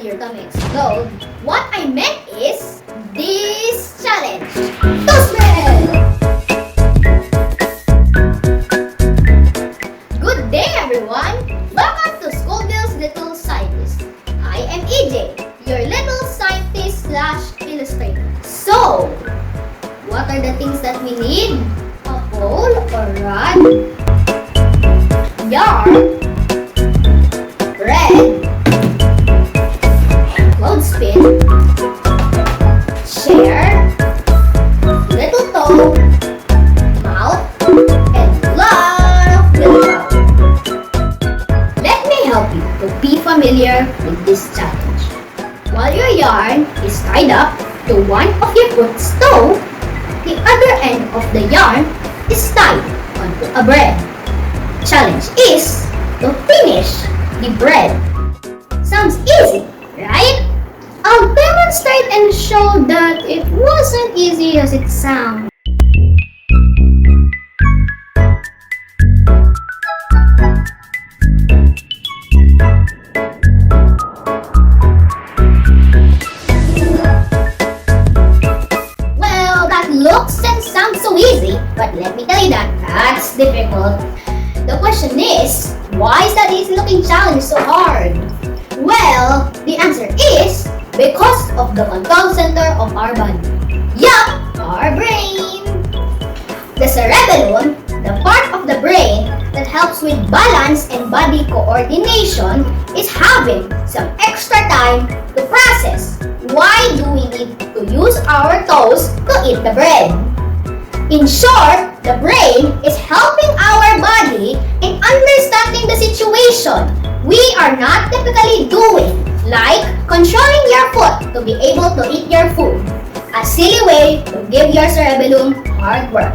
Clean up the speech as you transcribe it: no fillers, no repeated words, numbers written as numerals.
your tummy explode. What I meant is this challenge. TOESty! Good day, everyone! Welcome to Schoolville's Little Scientist. I am EJ, your little scientist / illustrator. So, what are the things that we need? A pole or rod, yarn, thread, clothespin, chair, little toe, mouth, and lot of little powder. Let me help you to be familiar with this challenge. While your yarn is tied up to one of your foot's toe, the other end of the yarn is tied onto a bread. Challenge is to finish the bread. Sounds easy, right? I'll demonstrate and show that it wasn't easy as it sounds. Well, that looks and sounds so easy, but let me tell you that that's difficult. The question is, why is that easy looking challenge so hard? Well, the answer is because of the control center of our body. Yup, our brain! The cerebellum, the part of the brain that helps with balance and body coordination, is having some extra time to process. Why do we need to use our toes to eat the bread? In short, the brain is helping our body in understanding the situation we are not typically doing, like controlling your foot to be able to eat your food. A silly way to give your cerebellum hard work.